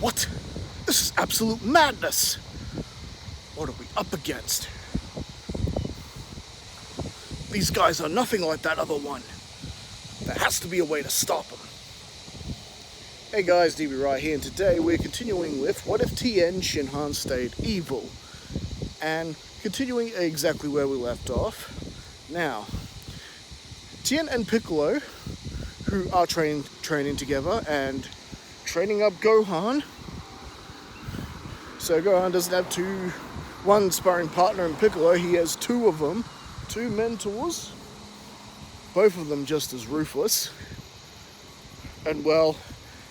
What? This is absolute madness! What are we up against? These guys are nothing like that other one. There has to be a way to stop them. Hey guys, DB right here, and today we're continuing with What If Tien Shinhan Stayed Evil? And continuing exactly where we left off. Now, Tien and Piccolo, who are training together and training up Gohan. So Gohan doesn't have one sparring partner in Piccolo, he has two of them, two mentors, both of them just as ruthless. And well,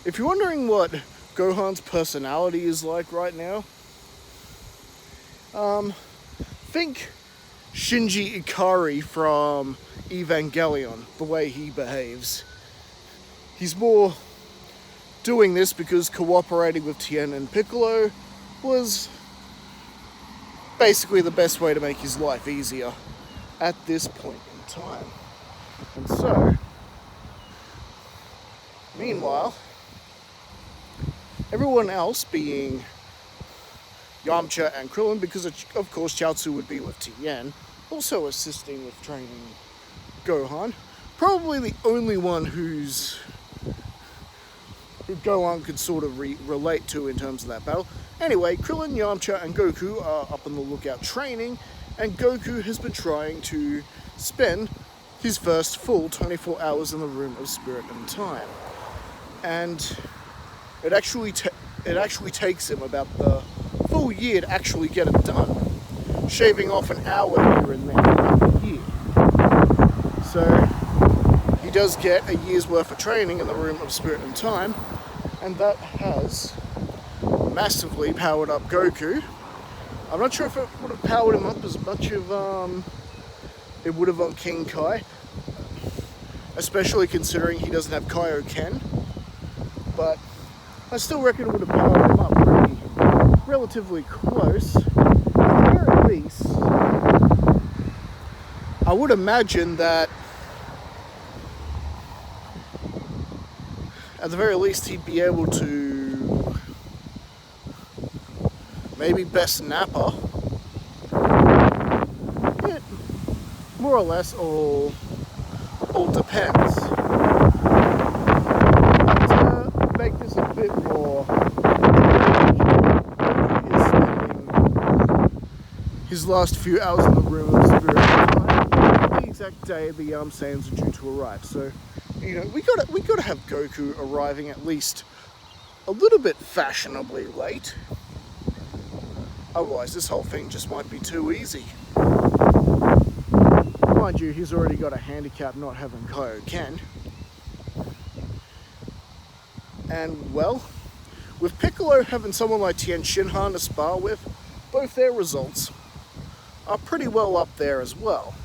if you're wondering what Gohan's personality is like right now, think Shinji Ikari from Evangelion, the way he behaves. He's more doing this because cooperating with Tien and Piccolo was basically the best way to make his life easier at this point in time. And so, meanwhile, everyone else being Yamcha and Krillin, because of course Chaozu would be with Tien, also assisting with training Gohan. Probably the only one who Gohan could sort of relate to in terms of that battle. Anyway, Krillin, Yamcha, and Goku are up on the lookout training, and Goku has been trying to spend his first full 24 hours in the Room of Spirit and Time. And it actually takes him about the full year to actually get it done, shaving off an hour here and there throughout the year. So he does get a year's worth of training in the Room of Spirit and Time, and that has massively powered up Goku. I'm not sure if it would have powered him up as much of it would have on King Kai, especially considering he doesn't have Kaioken, but I still reckon it would have powered him up relatively close. At the very least, I would imagine that at the very least he'd be able to maybe best Nappa. It more or less all depends. To make this a bit more, he is spending his last few hours in the Room of Spirit and Time, the exact day the saiyans are due to arrive. So, you know, we gotta have Goku arriving at least a little bit fashionably late. Otherwise, this whole thing just might be too easy. Mind you, he's already got a handicap not having Kaioken. And, well, with Piccolo having someone like Tien Shinhan to spar with, both their results are pretty well up there as well.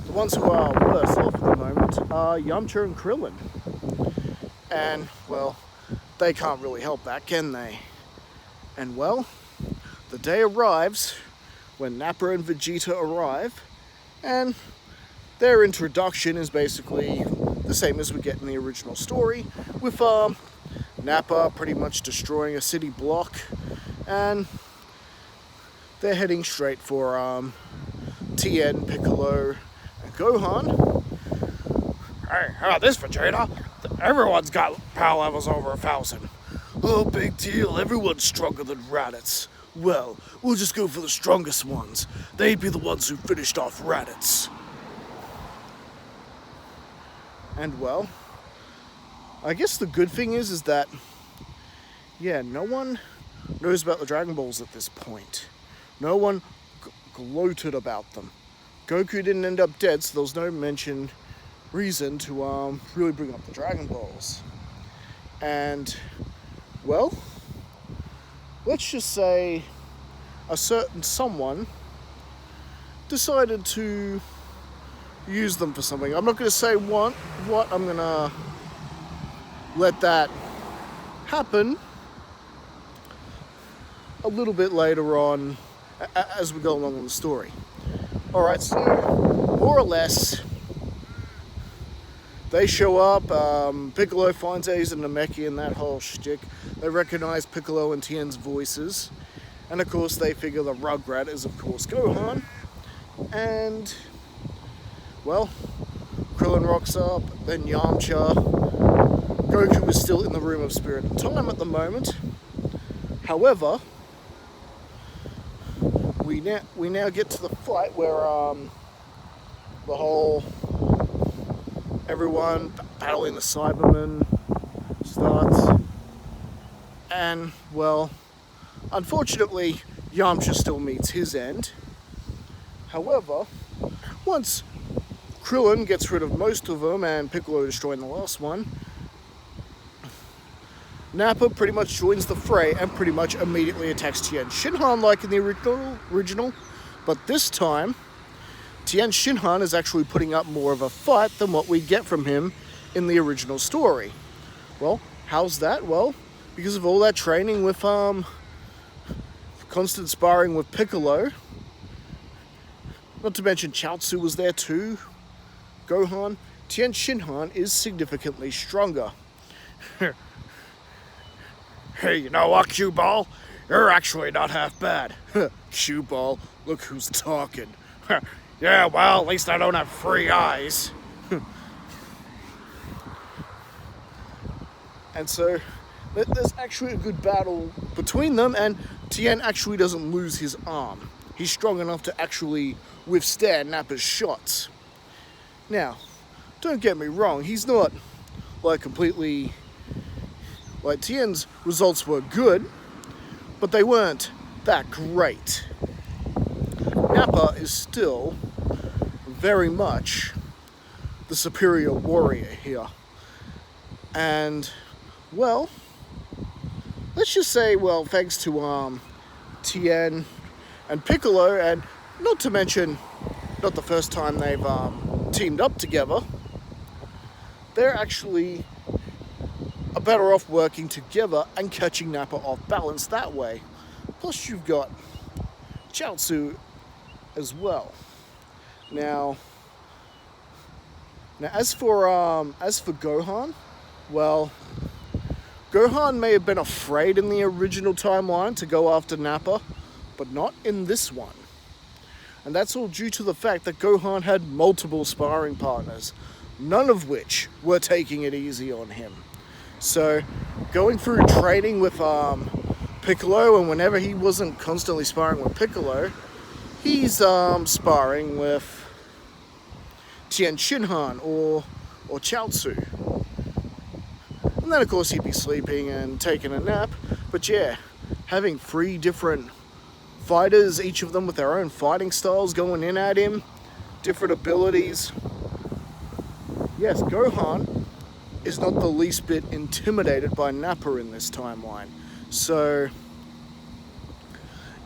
The ones who are worse off at the moment are Yamcha and Krillin. And, well, they can't really help that, can they? And well, the day arrives when Nappa and Vegeta arrive, and their introduction is basically the same as we get in the original story, with Nappa pretty much destroying a city block, and they're heading straight for Tien, Piccolo, and Gohan. Hey, how about this, Vegeta? Everyone's got power levels over 1,000. Oh, big deal. Everyone's stronger than Raditz. Well, we'll just go for the strongest ones. They'd be the ones who finished off Raditz. And well, I guess the good thing is that, yeah, no one knows about the Dragon Balls at this point. No one gloated about them. Goku didn't end up dead, so there was no reason to really bring up the Dragon Balls. And, well, let's just say a certain someone decided to use them for something. I'm not going to say what. I'm going to let that happen a little bit later on as we go along in the story. Alright, so more or less they show up. Piccolo finds out he's a Namekian and that whole shtick. They recognize Piccolo and Tien's voices. And of course they figure the Rugrat is of course Gohan. And, well, Krillin rocks up, then Yamcha. Goku is still in the Room of Spirit and Time at the moment. However, we now get to the fight where the whole everyone battling the Cybermen starts. And, well, unfortunately, Yamcha still meets his end. However, once Krillin gets rid of most of them and Piccolo destroying the last one, Nappa pretty much joins the fray and pretty much immediately attacks Tien Shinhan like in the original, but this time Tien Shinhan is actually putting up more of a fight than what we get from him in the original story. Well, how's that? Well, because of all that training with constant sparring with Piccolo, not to mention Chaozu was there too, Gohan, Tien Shinhan is significantly stronger. Hey, you know what, Q-Ball? You're actually not half bad. Q-Ball, look who's talking. Yeah, well, at least I don't have 3 eyes. And so, there's actually a good battle between them, and Tien actually doesn't lose his arm. He's strong enough to actually withstand Nappa's shots. Now, don't get me wrong, he's not, like, completely... Like, Tien's results were good, but they weren't that great. Nappa is still very much the superior warrior here. And, well, let's just say, well, thanks to Tien and Piccolo, and not to mention, not the first time they've teamed up together, they're actually are better off working together and catching Nappa off balance that way. Plus you've got Chaozu as well. Now as for Gohan, well, Gohan may have been afraid in the original timeline to go after Nappa, but not in this one. And that's all due to the fact that Gohan had multiple sparring partners, none of which were taking it easy on him. So, going through training with Piccolo, and whenever he wasn't constantly sparring with Piccolo, he's sparring with Tien Shinhan or Chaozu. And then of course he'd be sleeping and taking a nap. But yeah, having 3 different fighters, each of them with their own fighting styles going in at him, different abilities. Yes, Gohan is not the least bit intimidated by Nappa in this timeline. So,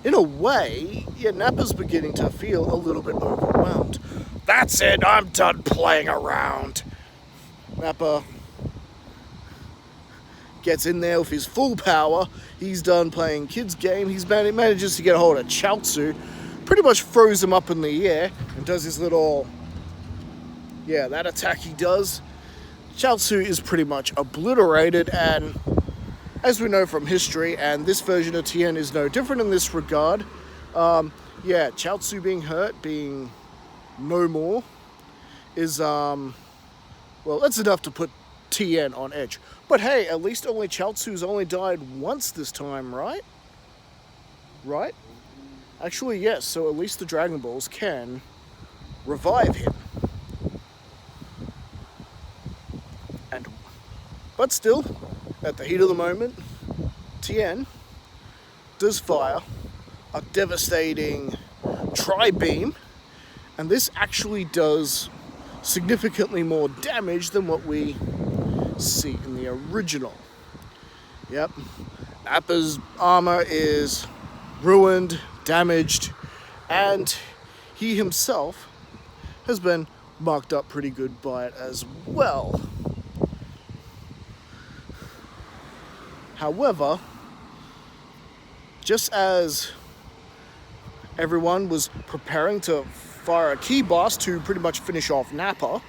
in a way, yeah, Nappa's beginning to feel a little bit overwhelmed. That's it, I'm done playing around. Nappa gets in there with his full power. He's done playing kids' game. He manages to get a hold of Chaozu, pretty much throws him up in the air, and does his little, yeah, that attack he does. Chaozu is pretty much obliterated, and as we know from history, and this version of Tien is no different in this regard, yeah, Chaozu being hurt, being no more, is, well, that's enough to put Tien on edge. But hey, at least only Chaozu's only died once this time, right? Right? Actually, yes, so at least the Dragon Balls can revive him. But still, at the heat of the moment, Tien does fire a devastating tri-beam, and this actually does significantly more damage than what we see in the original. Yep, Nappa's armor is ruined, damaged, and he himself has been marked up pretty good by it as well. However, just as everyone was preparing to fire a key blast to pretty much finish off Nappa,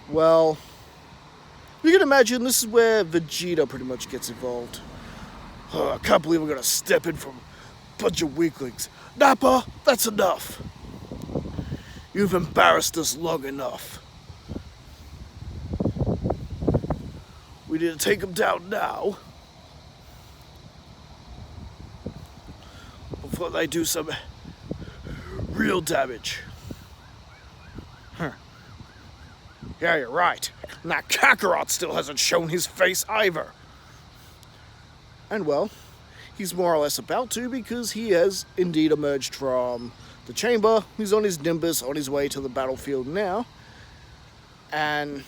well, You can imagine this is where Vegeta pretty much gets involved. Oh, I can't believe we're gonna step in from a bunch of weaklings. Nappa, that's enough. You've embarrassed us long enough. We need to take him down now, before they do some real damage. Huh. Yeah, you're right. And that Kakarot still hasn't shown his face either. And well, he's more or less about to, because he has indeed emerged from the chamber. He's on his Nimbus, on his way to the battlefield now. And,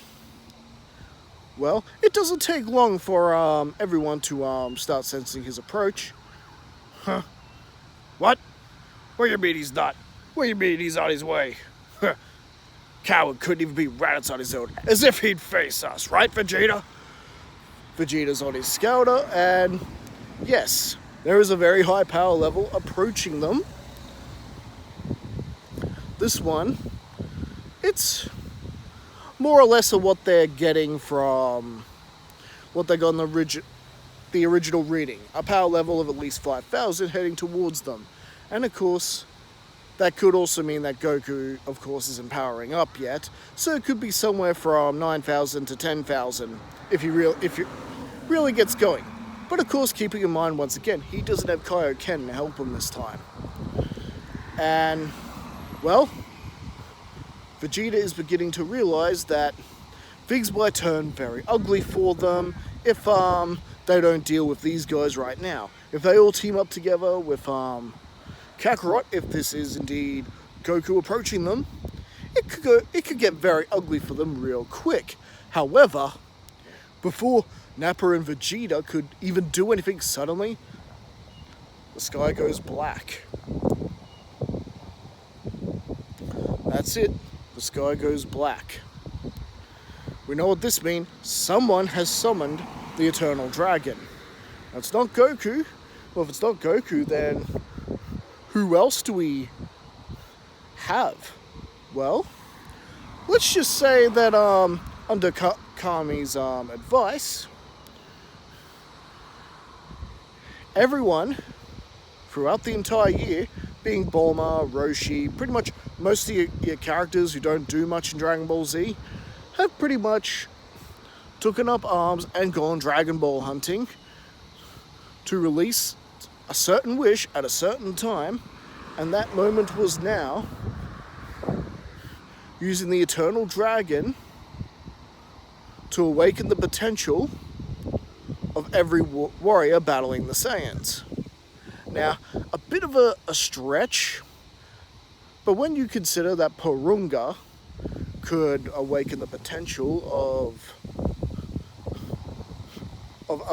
well, it doesn't take long for everyone to start sensing his approach. Huh? What? What do you mean he's not? What do you mean he's on his way? Huh. Coward couldn't even be rats on his own. As if he'd face us, right, Vegeta? Vegeta's on his scouter, and yes, there is a very high power level approaching them. This one, it's more or less of what they're getting from what they got in the original reading. A power level of at least 5,000 heading towards them. And of course, that could also mean that Goku, of course, isn't powering up yet. So it could be somewhere from 9,000 to 10,000 if he really gets going. But of course, keeping in mind, once again, he doesn't have Kaioken to help him this time. And, well, Vegeta is beginning to realize that things might turn very ugly for them if they don't deal with these guys right now. If they all team up together with Kakarot, if this is indeed Goku approaching them, it could get very ugly for them real quick. However, before Nappa and Vegeta could even do anything, suddenly the sky goes black. That's it. The sky goes black. We know what this means. Someone has summoned the Eternal Dragon. Now, it's not Goku. Well, if it's not Goku, then who else do we have? Well, let's just say that under Kami's advice, everyone throughout the entire year, being Bulma, Roshi, pretty much most of your characters who don't do much in Dragon Ball Z, have pretty much taken up arms and gone Dragon Ball hunting to release a certain wish at a certain time, and that moment was now, using the Eternal Dragon to awaken the potential of every warrior battling the Saiyans. Now, a bit of a stretch, but when you consider that Porunga could awaken the potential of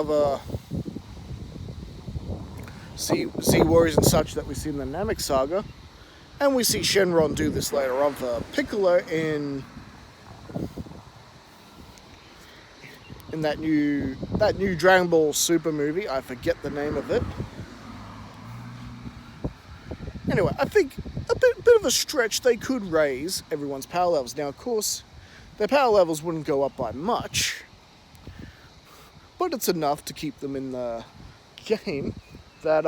a Z Warriors and such that we see in the Namek Saga, and we see Shenron do this later on for Piccolo in that new Dragon Ball Super movie. I forget the name of it. Anyway, I think a bit of a stretch, they could raise everyone's power levels. Now, of course, their power levels wouldn't go up by much, but it's enough to keep them in the game that,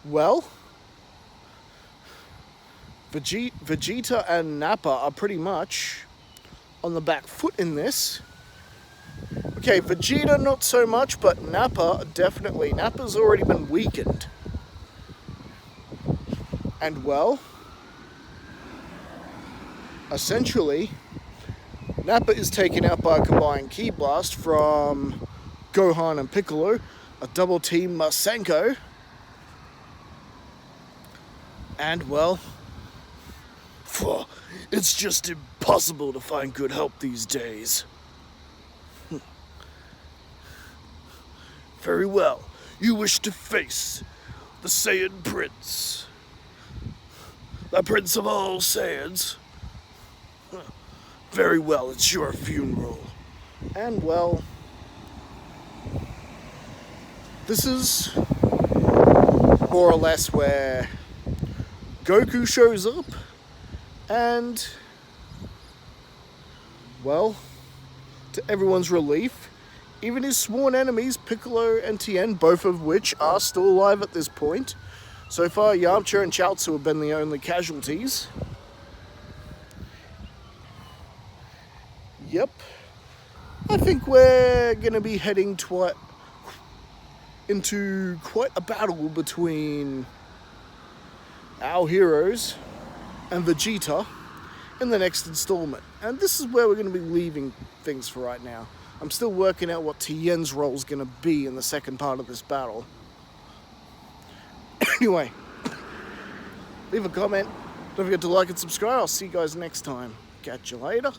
well, Vegeta and Nappa are pretty much on the back foot in this. Okay, Vegeta not so much, but Nappa definitely. Nappa's already been weakened. And well, essentially, Nappa is taken out by a combined Ki Blast from Gohan and Piccolo, a double team Masenko, and well, it's just impossible to find good help these days. Very well, you wish to face the Saiyan Prince, the Prince of all Saiyans. Very well, it's your funeral. And well, this is more or less where Goku shows up, and well, To everyone's relief, even his sworn enemies, Piccolo and Tien, both of which are still alive at this point. So far, Yamcha and Chaozu have been the only casualties. Yep. I think we're going to be heading into quite a battle between our heroes and Vegeta in the next installment. And this is where we're going to be leaving things for right now. I'm still working out what Tien's role is going to be in the second part of this battle. Anyway, leave a comment. Don't forget to like and subscribe. I'll see you guys next time. Catch you later.